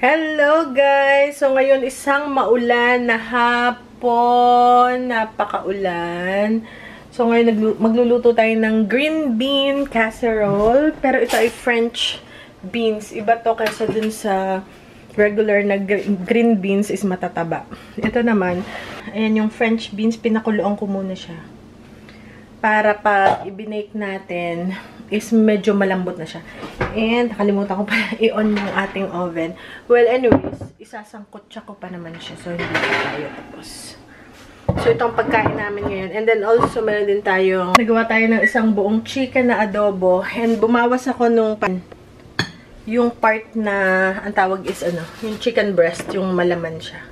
Hello guys! So ngayon isang maulan na hapon, napakaulan. So ngayon magluluto tayo ng green bean casserole, pero ito ay French beans. Iba to kaysa dun sa regular na green beans is matataba. Ito naman, ayan yung French beans, pinakuloan ko muna siya. Para pag i-bake natin, is medyo malambot na siya. And, nakalimutan ko pa i-on yung ating oven. Well, anyways, isasangkotsa ko pa naman siya. So, hindi pa tayo tapos. So, itong pagkain namin ngayon. And then, also, meron din tayong, nagawa tayo ng isang buong chicken na adobo. And, bumawas ako nung yung part na, ang tawag is, yung chicken breast, yung malaman siya.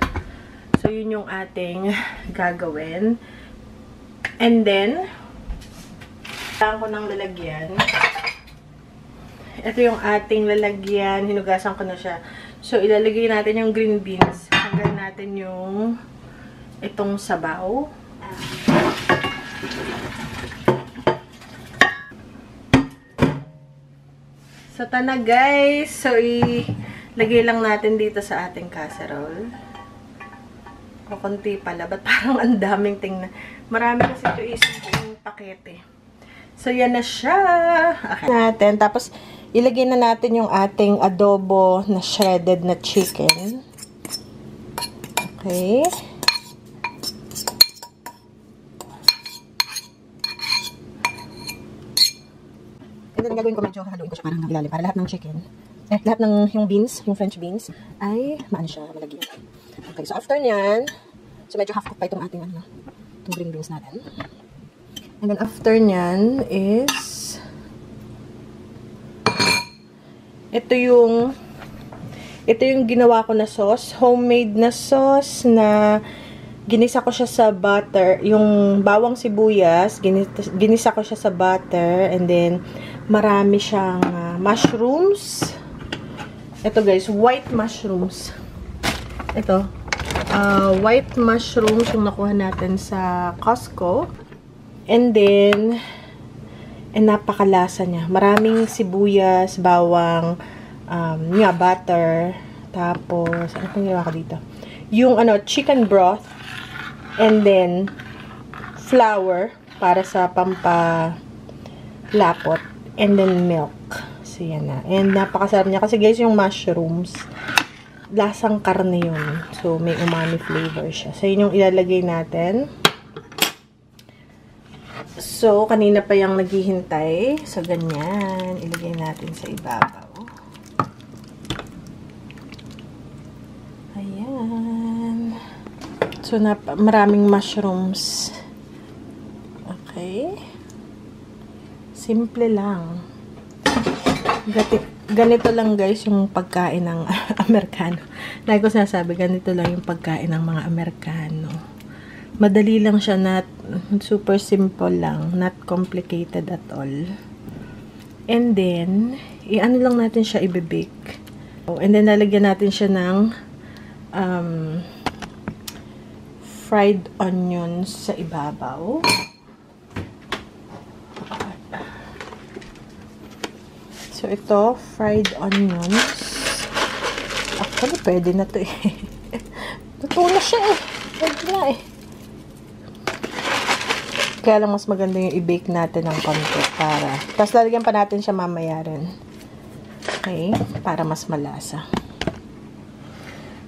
So, yun yung ating gagawin. And then, ko ng lalagyan. Ito yung ating lalagyan. Hinugasan ko na siya. So, ilalagay natin yung green beans. Hanggang natin yung itong sabaw. So, tana guys. So, ilagay lang natin dito sa ating casserole. Kukunti pala. Ba't parang ang daming tingnan? Marami kasi ito isang pakete. So, yan na siya. Okay. Natin. Tapos, ilagay na natin yung ating adobo na shredded na chicken. Okay. And then, gagawin ko medyo haluin ko siya parang ilalim para lahat ng chicken, lahat ng yung beans, yung French beans, ay maano siya, malagyan. Okay. So, after nyan, so medyo half cook pa itong ating itong green beans natin. And then, after nyan is, ito yung ginawa ko na sauce. Homemade na sauce na ginisa ko siya sa butter. Yung bawang sibuyas, ginisa ko siya sa butter. And then, marami siyang mushrooms. Ito guys, white mushrooms. Ito, white mushrooms yung nakuha natin sa Costco. And then, napakalasa niya. Maraming sibuyas, bawang, butter. Tapos, ano pang ginawa ko dito? Yung, chicken broth. And then, flour para sa pampalapot. And then, milk. So, yan na. And, napakasarap niya. Kasi, guys, yung mushrooms, lasang karne yun. So, may umami flavor siya. So, yun yung ilalagay natin. So, kanina pa yung naghihintay. So, ganyan. Ilagay natin sa ibabaw. Ayan. So, maraming mushrooms. Okay. Simple lang. Ganito lang guys yung pagkain ng Amerikano. Like ko sinasabi, ganito lang yung pagkain ng mga Amerikano. Madali lang siya, not super simple lang, not complicated at all. And then, i-ano lang natin siya i-bake. And then, lalagyan natin siya ng fried onions sa ibabaw. So, ito, fried onions. Actually, pwede na to eh. Totoo na siya eh. Pwede na eh. Kaya lang mas maganda yung i-bake natin ng konti para. Tapos lalagyan pa natin siya mamaya rin. Okay? Para mas malasa.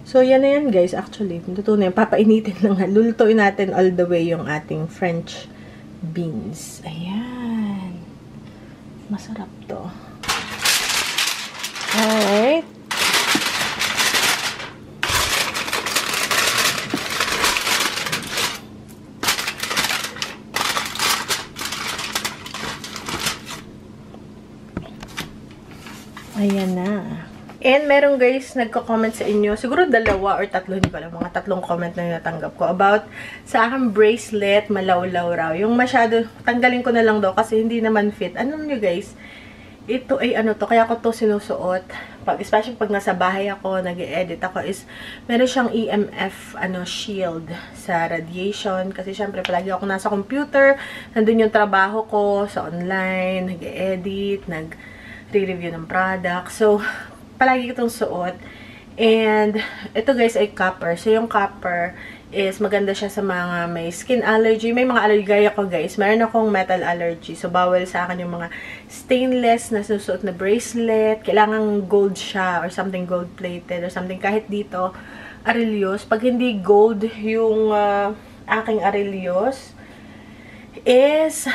So, yan na yan guys. Actually, luto na yan. Papainitin lang. Lulutuin natin all the way yung ating French beans. Ayan. Masarap to. Alright. Ayan na. And meron guys, nagko-comment sa inyo, siguro 2 or 3, hindi ko alam, mga 3 comment na natanggap ko about sa aking bracelet, malawlaw raw. Yung masyado, tanggalin ko na lang daw kasi hindi naman fit. Ano nyo guys, ito ay kaya ko to sinusuot. Especially pag nasa bahay ako, nag-e-edit ako, is meron siyang EMF shield sa radiation. Kasi syempre, palagi ako nasa computer, nandun yung trabaho ko, sa online, nag-e-edit, nag-review ng product. So, palagi itong suot. And, ito guys ay copper. So, yung copper is maganda siya sa mga may skin allergy. May mga allergy gaya ko guys. Meron akong metal allergy. So, bawal sa akin yung mga stainless na susuot na bracelet. Kailangan gold siya or something gold-plated or something. Kahit dito, arelyos. Pag hindi gold yung aking arelyos, is,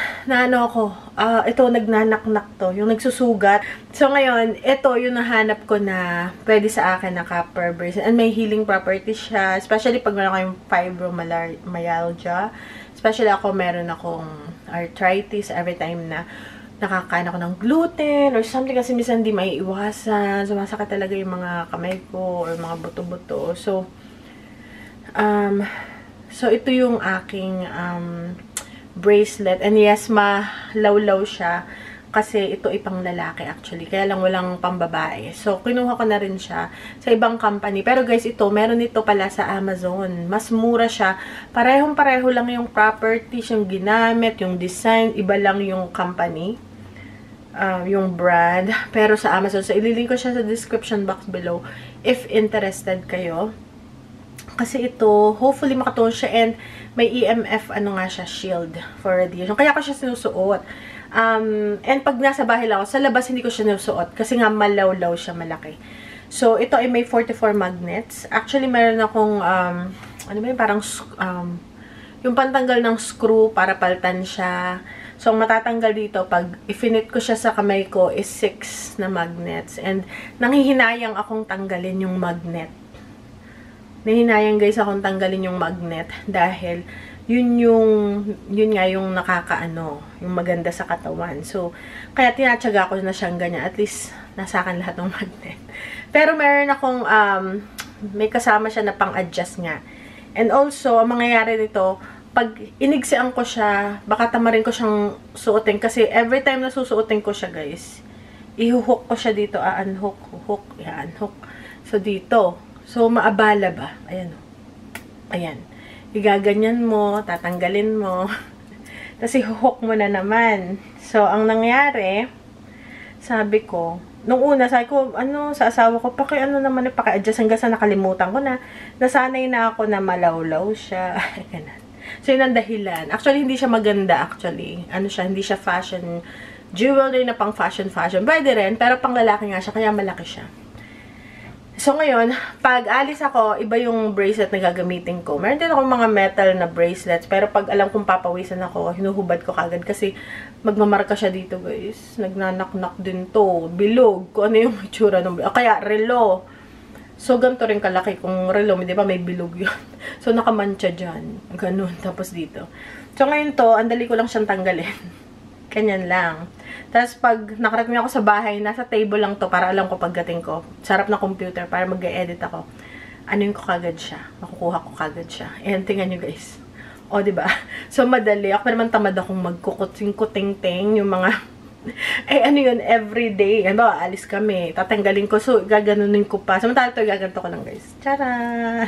ito, nagnanaknak to, yung nagsusugat. So, ngayon, ito yung nahanap ko na pwede sa akin na copper bracelet. And may healing properties siya, especially pag meron kayong fibromyalgia. Especially ako, meron akong arthritis every time na nakakain ako ng gluten or something kasi minsan hindi maiiwasan. Sumasakit talaga yung mga kamay ko or mga buto-buto. So, ito yung aking, bracelet. And yes, malawlaw siya. Kasi ito ay pang lalaki actually. Kaya lang walang pambabae. So, kinuha ko na rin siya sa ibang company. Pero guys, ito, meron ito pala sa Amazon. Mas mura siya. Parehong-pareho lang yung properties, yung ginamit, yung design. Iba lang yung company. Yung brand. Pero sa Amazon. So, ililink ko siya sa description box below if interested kayo. Kasi ito, hopefully makatulong siya and may EMF, shield for radiation. Kaya ko siya sinusuot. And pag nasa bahay lang ako, sa labas hindi ko siya sinusuot kasi nga malawlaw siya, malaki. So, ito ay may 44 magnets. Actually, meron akong, parang, yung pantanggal ng screw para paltan siya. So, ang matatanggal dito, pag ifinit ko siya sa kamay ko, is 6 na magnets. And, nanghihinayang akong tanggalin yung magnet. Nahinayang guys akong tanggalin yung magnet dahil yun nga yung yung maganda sa katawan. So, kaya tinatsaga ko na siyang ganyan. At least, nasa akin lahat ng magnet. Pero meron akong, may kasama siya na pang-adjust nga. And also, ang mangyayari nito, pag inigsian ko siya, baka tamarin ko siyang suotin. Kasi every time na susuotin ko siya guys, ihuhook ko siya dito. Unhook, hook, unhook. So, dito. So, maabala ba? Ayan. Ayan. Igaganyan mo, tatanggalin mo. Tapos, i-hook mo na naman. So, ang nangyari, sabi ko, nung una, sabi ko, sa asawa ko, paki-adjust hanggang sa nakalimutan ko na, nasanay na ako na malawlaw siya. Ganun. So, yun ang dahilan. Actually, hindi siya maganda, actually. Hindi siya fashion, jewelry na pang fashion. Pwede rin, pero pang lalaki nga siya, kaya malaki siya. So, ngayon, pag alis ako, iba yung bracelet na gagamitin ko. Meron din ako mga metal na bracelets, pero pag alam kong papawisan ako, hinuhubad ko kagad kasi magmamarka siya dito, guys. Nagnanaknak din to. Bilog. Kung ano yung itsura ng bilog. Kaya, relo. So, ganito rin kalaki kung relo. Di ba, may bilog yun. So, nakamancha dyan. Ganun. Tapos dito. So, ngayon to, andali ko lang siyang tanggalin. Kanyan lang. Tapos, pag nakarating ako sa bahay, nasa table lang to para alam ko pagdating ko. Sarap na computer para mag-edit ako. Ko kagad siya. Makukuha ko kagad siya. And tingnan nyo guys. O, diba? So, madali. Ako naman tamad akong magkukuting-kuting-ting yung mga yun, everyday. Yan ba, alis kami. Tatanggalin ko. So, gaganunin ko pa. Samantala ito, gaganto ko lang, guys. Charan!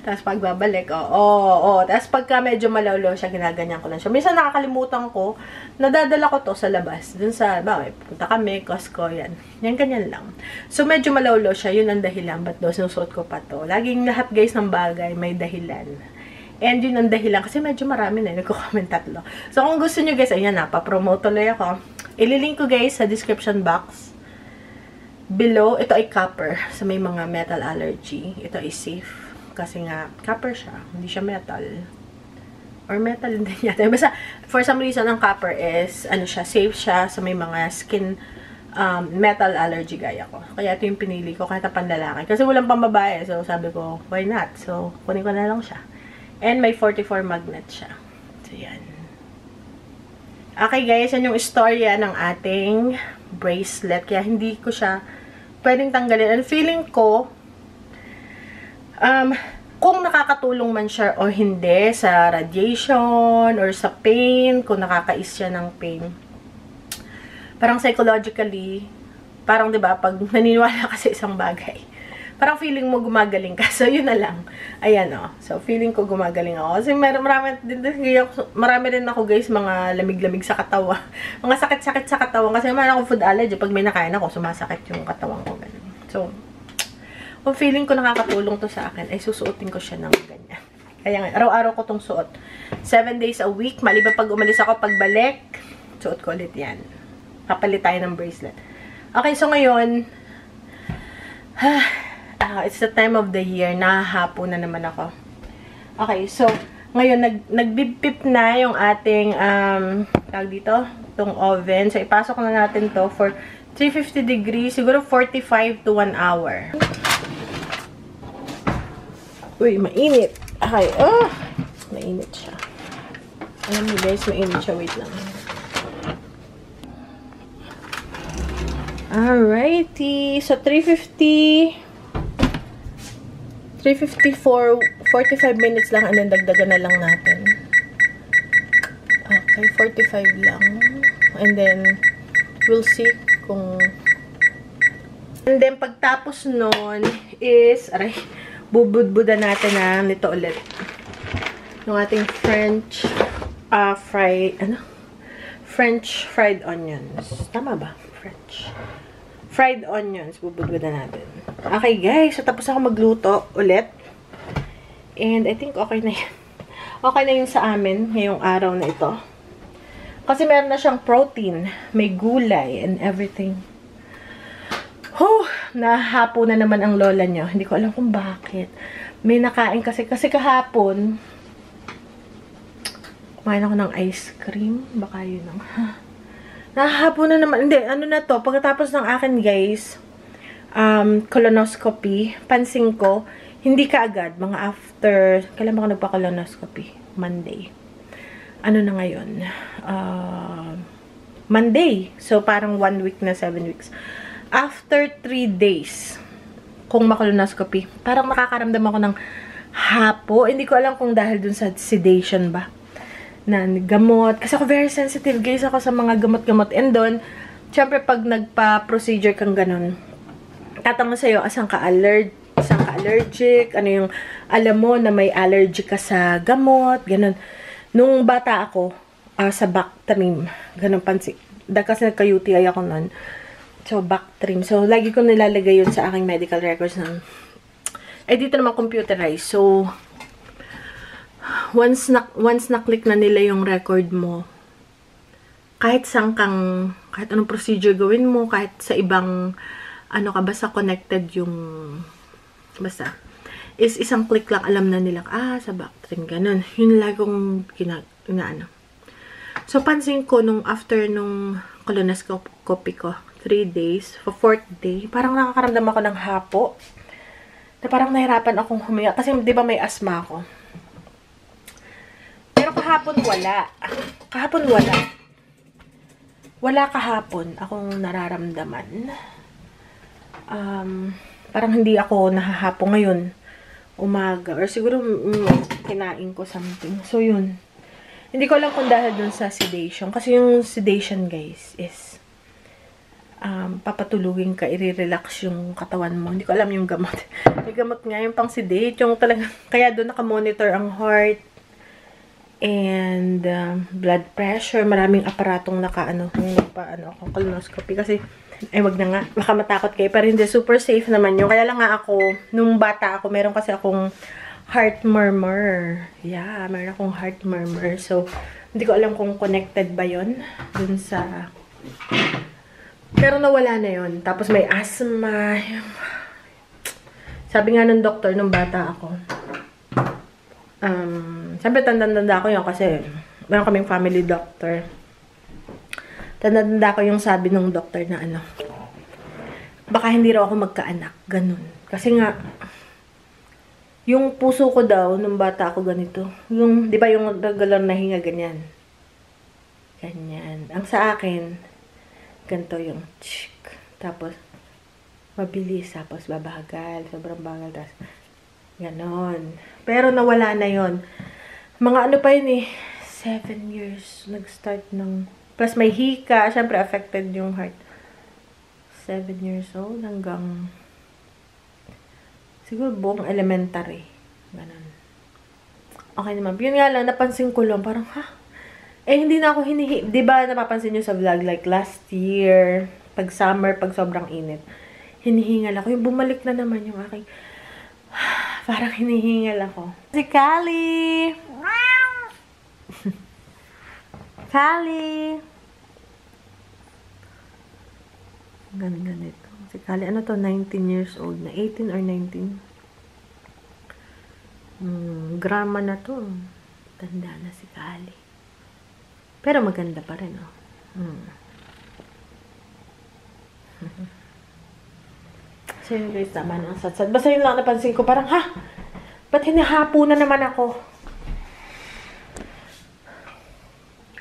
Tapos, pagbabalik, Tapos, pagka medyo malawlaw siya, ginaganyan ko lang siya. Minsan, nakakalimutan ko, nadadala ko to sa labas. Dun sa, punta kami, Costco, yan. Yan, ganyan lang. So, medyo malawlaw siya. Yun ang dahilan. Ba't daw, sinusuot ko pa to. Laging lahat, guys, ng bagay, may dahilan. And yun ang dahilan. Kasi medyo marami na. Nagko-comment 3. So, kung gusto nyo, guys, ayan na. Pa-promote tuloy ako. Ililink ko guys sa description box below. Ito ay copper. So may mga metal allergy. Ito ay safe. Kasi nga, copper siya. Hindi siya metal. Or metal din yata. Basta, for some reason, ang copper is, safe siya sa may mga skin metal allergy gaya ko. Kaya ito yung pinili ko kahit panlalaki. Kasi walang pambabae. So sabi ko, why not? So, kunin ko na lang siya. And may 44 magnet siya. So, yan. Okay guys, yan yung istorya ng ating bracelet. Kaya hindi ko siya pwedeng tanggalin. And feeling ko, kung nakakatulong man siya o hindi sa radiation or sa pain, kung nakakais siya ng pain. Parang psychologically, parang 'di ba, pag naniniwala ka sa isang bagay, parang feeling mo gumagaling ka. So, yun na lang. Ayan, So, feeling ko gumagaling ako. Kasi marami rin ako, guys, mga lamig-lamig sa katawan. Mga sakit-sakit sa katawan. Kasi meron akong food allergy. Pag may nakain ako, sumasakit yung katawan ko. Ganun. So, kung feeling ko nakakatulong to sa akin, ay susuotin ko siya ng ganyan. Kaya nga, araw-araw ko tong suot. 7 days a week. Maliban pag umalis ako, pagbalik, suot ko ulit yan. Kapalit tayo ng bracelet. Okay, so ngayon, it's the time of the year. Nahahapon na naman ako. Okay, so, ngayon, nagbibip na yung ating, tawag dito, itong oven. So, ipasok na natin to for 350 degrees. Siguro 45 to 1 hour. Uy, mainit. Okay, mainit siya. Alam niyo guys, mainit siya. Wait lang. Alrighty. So, 350 for 45 minutes lang. And then, dagdagan na lang natin. Okay, 45 lang. And then, we'll see kung... And then, pagtapos nun is... Aray, bubudbuda natin na nito ulit. Yung ating French fried onions. Tama ba? French. Fried onions. Bubudbuda natin. Okay, guys. So, tapos ako magluto ulit. And I think okay na yan. Okay na yung sa amin ngayong araw na ito. Kasi meron na siyang protein. May gulay and everything. Nahapo na naman ang lola nyo. Hindi ko alam kung bakit. May nakain kasi kahapon, kumain ako ng ice cream. Baka yun ang, nahapo na naman. Hindi, ano na to. Pagkatapos ng akin, guys, colonoscopy, pansin ko, hindi kaagad. Mga after, kailan ba ako nagpa-colonoscopy? Monday. Ano na ngayon? Monday. So, parang 1 week na 7 weeks. After 3 days, kung makolonoscopy, parang nakakaramdam ako ng hapo. Hindi ko alam kung dahil dun sa sedation ba. Na gamot. Kasi ako very sensitive, guys, ako sa mga gamot-gamot. And doon, syempre pag nagpa-procedure kang ganun, tatanong sa'yo, asan ka allergic, ano yung, alam mo na may allergy ka sa gamot, ganun. Nung bata ako, sa Bactrim, ganun pansin. Dahil kasi nagka-UTI ako nun. So, Bactrim. So, lagi ko nilalagay yun sa aking medical records ng... dito naman computerized. So, once na-click na nila yung record mo, kahit anong procedure gawin mo, kahit sa ibang, basta connected yung, basta, is isang click lang, alam na nila, sa Bactrim, ganun. Yun lagi kong So, pansin ko, after nung colonoscopy ko, 3 days, for 4th day, parang nakakaramdam ako ng hapo. Na parang nahirapan akong huminga. Kasi, di ba may asthma ako? Pero kahapon wala. Wala kahapon akong nararamdaman. Parang hindi ako nahahapo ngayon. Umaga. Or siguro, kinain ko something. So, yun. Hindi ko alam kung dahil dun sa sedation. Kasi yung sedation, guys, is papatulugin ka, i-relax yung katawan mo. Hindi ko alam yung gamot. May gamot nga yung pang sedate. Yung talaga, kaya doon nakamonitor ang heart and blood pressure. Maraming aparatong akong colonoscopy. Kasi, wag na nga. Baka matakot kayo. Pero hindi, super safe naman yun. Kaya lang nga ako, nung bata ako, meron kasi akong heart murmur. Yeah, meron akong heart murmur. So, hindi ko alam kung connected ba yun dun sa... Pero nawala na yun. Tapos may asthma. Sabi nga ng doktor nung bata ako. Siyempre, tanda-tanda ko yun kasi meron kaming family doctor. Tanda-tanda ko yung sabi ng doktor na baka hindi raw ako magkaanak. Ganun. Kasi nga, yung puso ko daw, nung bata ako ganito. Yung, di ba yung regular na hinga, ganyan. Ganyan. Ang sa akin, ganito yung tsk. Tapos, mabilis. Tapos, babagal. Sobrang bagal. Tapos, ganon. Pero, nawala na yon. Mga pa yun 7 years. Nag-start ng... Plus, may hika. Siyempre, affected yung heart. 7 years old hanggang... Siguro, buong elementary. Ganon. Okay naman. Yun nga lang, napansin ko lang. Parang, hindi na ako Diba, napapansin nyo sa vlog, like last year, pag summer, pag sobrang init, hinihingal ako. Yung bumalik na naman yung aking, parang hinihingal ako. Si Callie! Callie! Ganito. Si Callie, ano to? 19 years old na. 18 or 19? Grandma na to. Tanda na si Callie. Pero maganda pa rin, oh. So yun guys, tama na ang satsat. Basta yun lang napansin ko, parang, ha? Ba't hinahapo na naman ako?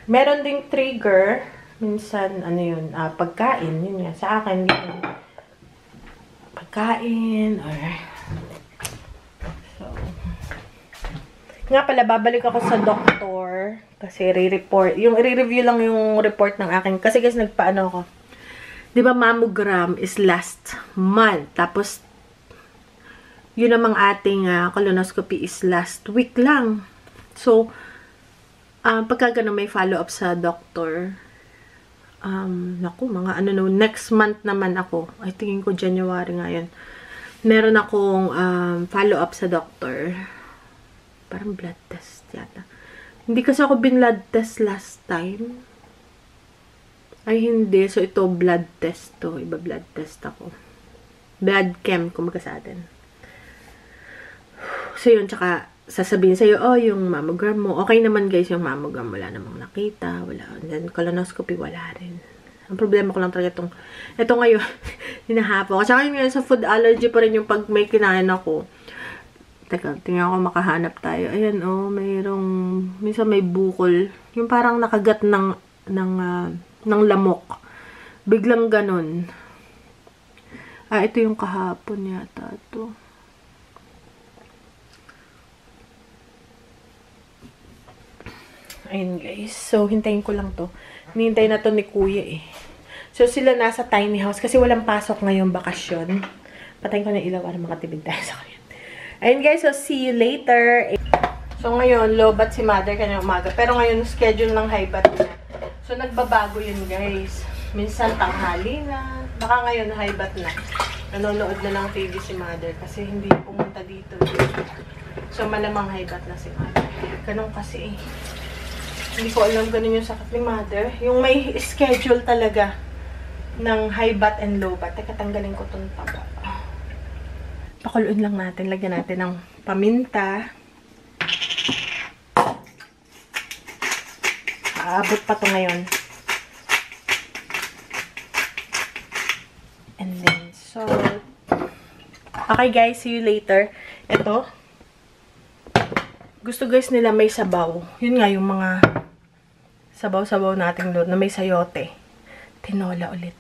Meron ding trigger. Minsan, ano yun, pagkain. Yun nga, sa akin, yun. Pagkain, or... So, nga pala, babalik ako sa doktor. Kasi re-report. Yung re-review lang yung report ng akin. Kasi guys, nagpaano ako. Di ba, mammogram is last month. Tapos, yun namang ating colonoscopy is last week lang. So, pagka ganun, may follow-up sa doctor. Naku, mga ano no, next month naman ako. I tingin ko January ngayon. Meron akong follow-up sa doctor. Parang blood test yata. Hindi kasi ako bin-blood test last time. Ay, hindi. So, ito, blood test to. Iba blood test ako. Blood chem, kumaga sa atin. So, yun. Tsaka, sasabihin sa'yo, oh, yung mammogram mo. Okay naman, guys, yung mammogram. Wala namang nakita. Wala. And then, colonoscopy, wala rin. Ang problema ko lang talaga ito ngayon, hinahapo ko. Tsaka yun ngayon, sa food allergy pa rin yung pag may kinain ako. Teka, tingnan ko makahanap tayo. Ayan, oh, mayroong, minsan may bukol. Yung parang nakagat ng lamok. Biglang ganun. Ito yung kahapon yata ito. Ayun guys. So, hintayin ko lang to. Hinihintay na to ni kuya eh. So, sila nasa tiny house kasi walang pasok ngayong bakasyon. Patayin ko na ilaw para makatibig tayo sa kanya. Ayun guys, so see you later. So, ngayon, lobat si mother kanyang umaga. Pero ngayon, schedule ng high bat niya. So, nagbabago yun, guys. Minsan, tanghali na. Baka ngayon, high bat na. Nanonood na ng TV si mother kasi hindi pumunta dito. So, malamang high bat na si mother. Ganun kasi eh. Hindi ko alam ganun yung sakit ni mother. Yung may schedule talaga ng high bat and low bat. Teka, tanggalin ko itong taba. Pakuluin lang natin. Lagyan natin ng paminta. Aabot pa to ngayon. And then, salt. Okay guys, see you later. Ito. Gusto guys nila may sabaw. Yun nga yung mga sabaw-sabaw natin doon na may sayote. Tinola ulit.